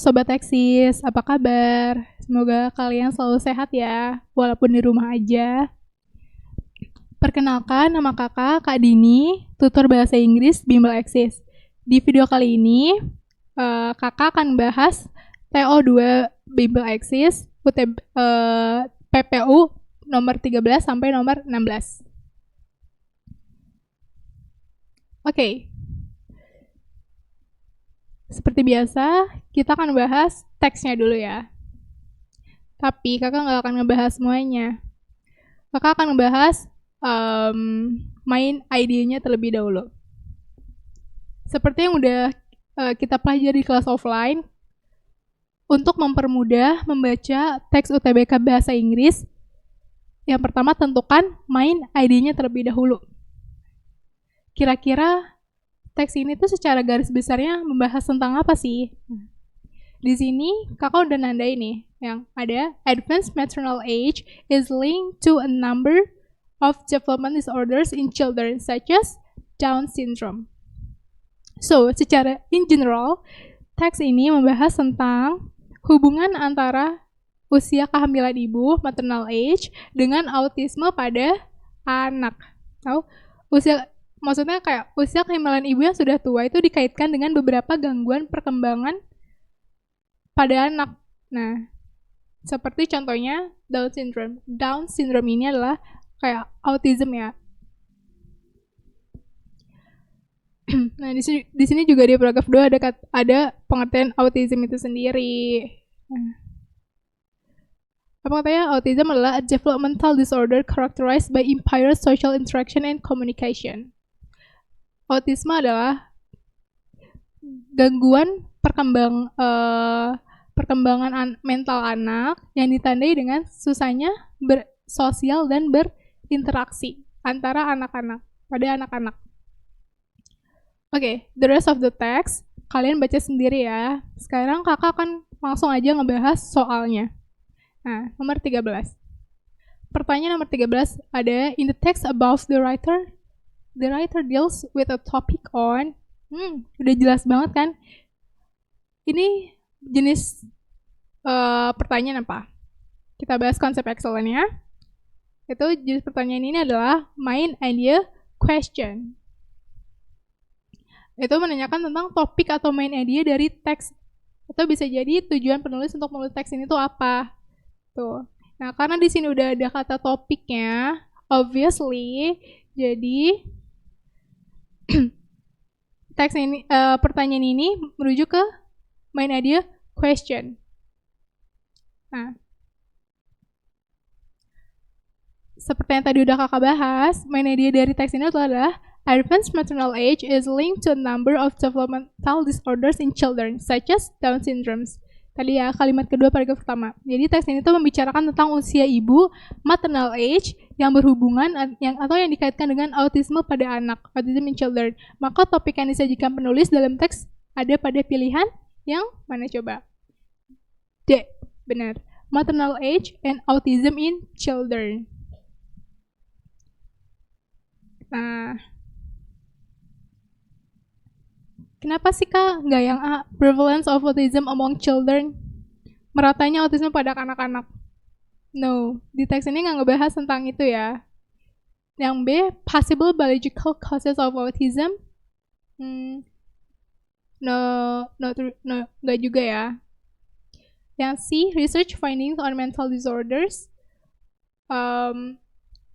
Sobat Teksis, apa kabar? Semoga kalian selalu sehat ya, walaupun di rumah aja. Perkenalkan, nama kakak Kak Dini, tutor bahasa Inggris Bimbel Eksis. Di video kali ini, kakak akan bahas TO2 Bimbel Eksis, PPU nomor 13 sampai nomor 16. Oke. Seperti biasa, kita akan bahas teksnya dulu ya. Tapi kakak nggak akan ngebahas semuanya. Kakak akan ngebahas main idenya terlebih dahulu. Seperti yang udah kita pelajari di kelas offline, untuk mempermudah membaca teks UTBK Bahasa Inggris, yang pertama tentukan main idenya terlebih dahulu. Kira-kira teks ini tuh secara garis besarnya membahas tentang apa sih? Di sini kakak udah nandai nih, yang ada advanced maternal age is linked to a number of development disorders in children such as Down syndrome. So, secara in general, teks ini membahas tentang hubungan antara usia kehamilan ibu, maternal age, dengan autisme pada anak. Tahu? Maksudnya kayak usia kehamilan ibu yang sudah tua itu dikaitkan dengan beberapa gangguan perkembangan pada anak. Nah, seperti contohnya Down syndrome. Down syndrome ini adalah kayak autism ya. Nah, di sini juga di paragraf 2 ada pengertian autism itu sendiri. Apa katanya? Autism adalah a developmental disorder characterized by impaired social interaction and communication. Autisme adalah gangguan perkembangan mental anak yang ditandai dengan susahnya bersosial dan berinteraksi antara anak-anak pada anak-anak. Oke, the rest of the text kalian baca sendiri ya. Sekarang kakak akan langsung aja ngebahas soalnya. Nah, nomor 13. Pertanyaan nomor 13 ada in the text above the writer deals with a topic on udah jelas banget kan? Ini jenis pertanyaan apa? Kita bahas konsep excellent-nya. Itu jenis pertanyaan ini adalah main idea question. Itu menanyakan tentang topik atau main idea dari teks. Atau bisa jadi tujuan penulis untuk menulis teks ini tuh apa? Tuh. Nah, karena di sini udah ada kata topiknya, obviously, jadi teks ini, pertanyaan ini merujuk ke main idea question. Nah, seperti yang tadi udah kakak bahas, main idea dari teks ini adalah advanced maternal age is linked to a number of developmental disorders in children, such as Down syndromes. Tadi ya, kalimat kedua paragraf pertama. Jadi teks ini tuh membicarakan tentang usia ibu, maternal age, yang berhubungan atau yang dikaitkan dengan autisme pada anak, autism in children. Maka topik yang disajikan penulis dalam teks ada pada pilihan yang mana coba? D, benar. Maternal age and autism in children. Nah, kenapa sih kak nggak yang A, prevalence of autism among children? Meratanya autisme pada anak-anak. No, di teks ini nggak ngebahas tentang itu ya. Yang B, possible biological causes of autism. No, nggak juga ya. Yang C, research findings on mental disorders.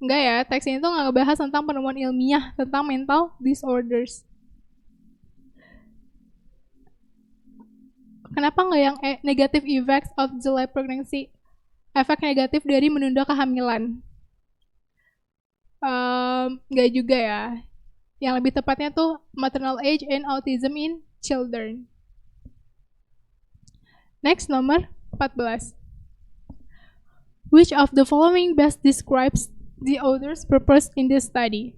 Enggak ya, teks ini tuh nggak ngebahas tentang penemuan ilmiah tentang mental disorders. Kenapa nggak yang negative effects of delayed pregnancy? Efek negatif dari menunda kehamilan. Nggak juga ya. Yang lebih tepatnya tuh maternal age and autism in children. Next, nomor 14. Which of the following best describes the author's purpose in this study?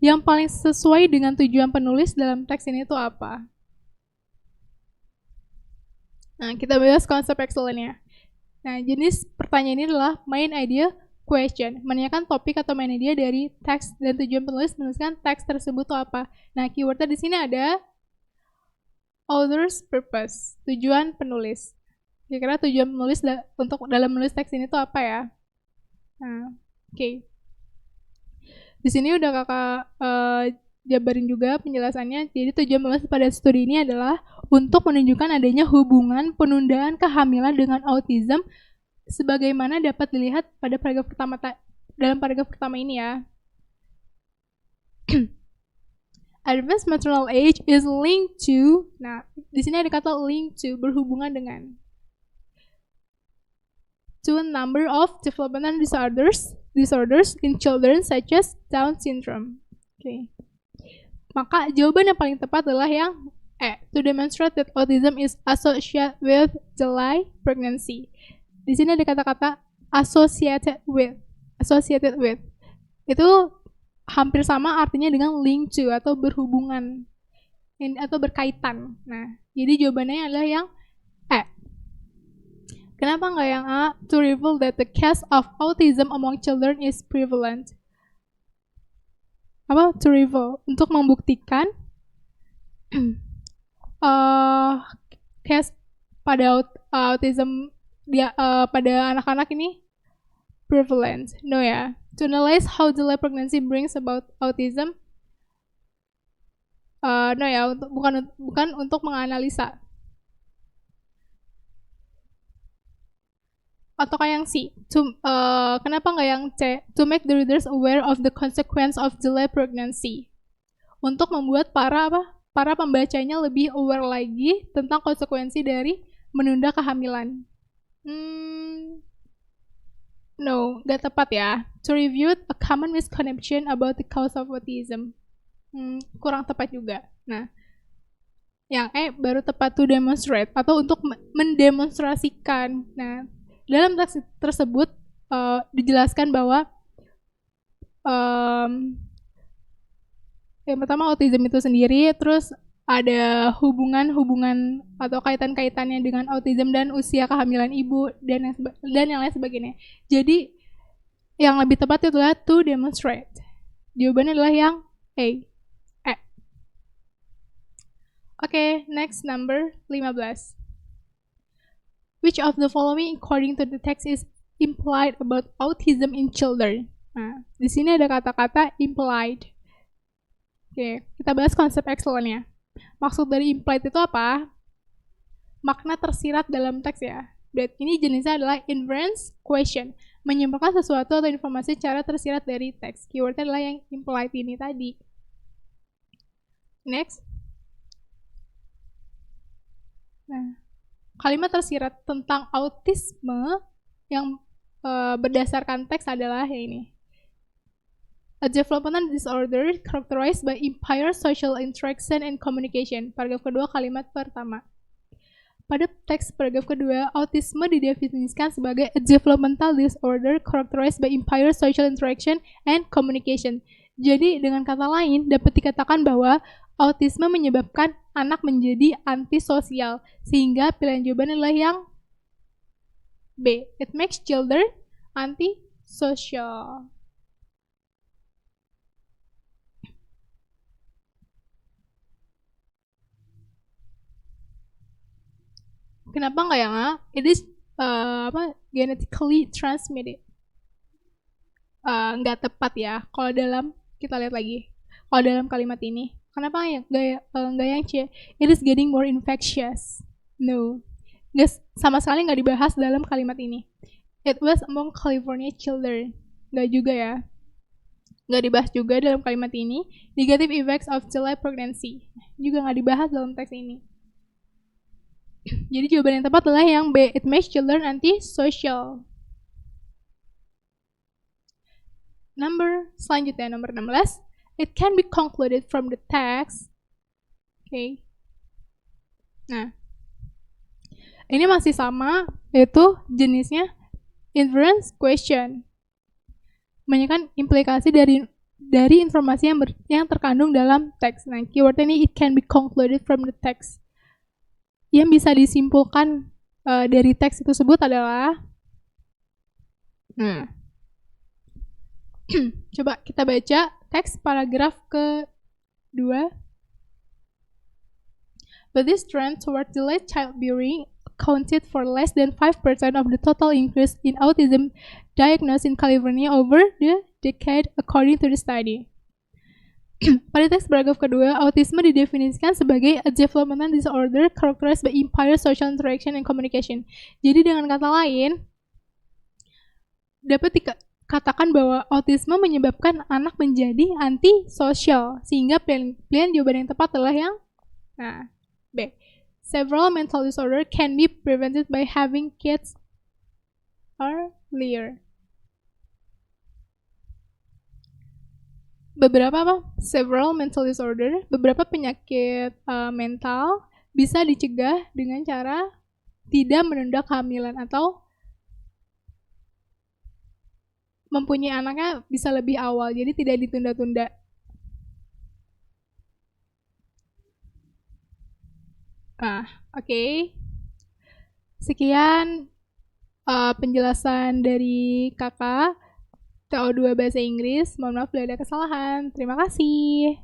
Yang paling sesuai dengan tujuan penulis dalam teks ini tuh apa? Nah, kita bahas konsep excellent-nya. Nah, jenis pertanyaan ini adalah main idea question, menanyakan topik atau main idea dari teks dan tujuan penulis menuliskan teks tersebut itu apa. Nah, keywordnya di sini ada Author's purpose, tujuan penulis. Kira-kira tujuan penulis untuk dalam menulis teks ini tuh apa ya? Nah, oke. Di sini udah kakak jabarin juga penjelasannya. Jadi tujuan penulis pada studi ini adalah untuk menunjukkan adanya hubungan penundaan kehamilan dengan autism sebagaimana dapat dilihat pada paragraf pertama dalam paragraf pertama ini ya. Advanced maternal age is linked to, nah di sini ada kata link to, berhubungan dengan, to a number of developmental disorders in children such as Down syndrome. Okay. Maka jawaban yang paling tepat adalah yang to demonstrate that autism is associated with delayed pregnancy. Di sini ada kata-kata associated with. Itu hampir sama artinya dengan link to atau berhubungan atau berkaitan. Nah, jadi jawabannya adalah yang E. Kenapa nggak yang A? To reveal that the case of autism among children is prevalent. Apa? To reveal, untuk membuktikan case pada autism dia pada anak-anak ini prevalent. No ya. To analyze how delayed pregnancy brings about autism. No ya, bukan untuk menganalisa. Atau kayak yang C. Kenapa nggak yang C? To make the readers aware of the consequence of delayed pregnancy. Untuk membuat para pembacanya lebih aware lagi tentang konsekuensi dari menunda kehamilan. No, nggak tepat ya. To review a common misconception about the cause of autism. Kurang tepat juga. Nah, yang E baru tepat, to demonstrate atau untuk mendemonstrasikan. Nah, dalam teks tersebut dijelaskan bahwa yang pertama autism itu sendiri, terus ada hubungan atau kaitan-kaitannya dengan autism dan usia kehamilan ibu dan yang lain sebagainya. Jadi yang lebih tepat itu adalah to demonstrate. Jawabannya adalah yang A. Oke, next number 15. Which of the following according to the text is implied about autism in children? Nah, di sini ada kata-kata implied. Oke, kita bahas konsep excellent-nya. Maksud dari implied itu apa? Makna tersirat dalam teks ya. Dan ini jenisnya adalah inference question, menyimpulkan sesuatu atau informasi secara tersirat dari teks. Keywordnya adalah yang implied ini tadi. Next. Nah, kalimat tersirat tentang autisme yang berdasarkan teks adalah ini. A developmental disorder characterized by impaired social interaction and communication. Paragraf kedua, kalimat pertama. Pada teks paragraf kedua, autisme didefinisikan sebagai a developmental disorder characterized by impaired social interaction and communication. Jadi, dengan kata lain, dapat dikatakan bahwa autisme menyebabkan anak menjadi antisosial, sehingga pilihan jawaban adalah yang B. It makes children antisocial. Kenapa nggak yang A? It is genetically transmitted. Nggak tepat ya. Kalau dalam, kita lihat lagi. Kalau dalam kalimat ini, kenapa nggak yang C? It is getting more infectious. No, sama sekali nggak dibahas dalam kalimat ini. It was among California children. Nggak juga ya. Nggak dibahas juga dalam kalimat ini. Negative effects of delayed pregnancy. Juga nggak dibahas dalam teks ini. Jadi jawaban yang tepat adalah yang B. It makes children antisocial. Selanjutnya nomor 16. It can be concluded from the text. Okay. Nah, ini masih sama, yaitu jenisnya inference question. Menanyakan implikasi dari informasi yang terkandung dalam teks. Nah, keywordnya ini it can be concluded from the text. Yang bisa disimpulkan dari teks tersebut adalah coba kita baca teks paragraf ke-2. But this trend toward delayed childbearing accounted for less than 5% of the total increase in autism diagnosed in California over the decade, according to the study. Pada teks paragraf kedua, autisme didefinisikan sebagai a developmental disorder characterized by impaired social interaction and communication. Jadi dengan kata lain, dapat dikatakan bahwa autisme menyebabkan anak menjadi antisosial, sehingga pilihan jawaban yang tepat adalah yang B. Several mental disorder can be prevented by having kids earlier. Several mental disorder, beberapa penyakit mental bisa dicegah dengan cara tidak menunda kehamilan atau mempunyai anaknya bisa lebih awal, jadi tidak ditunda-tunda. Oke. Sekian penjelasan dari kakak TO2 Bahasa Inggris. Mohon maaf bila ada kesalahan. Terima kasih.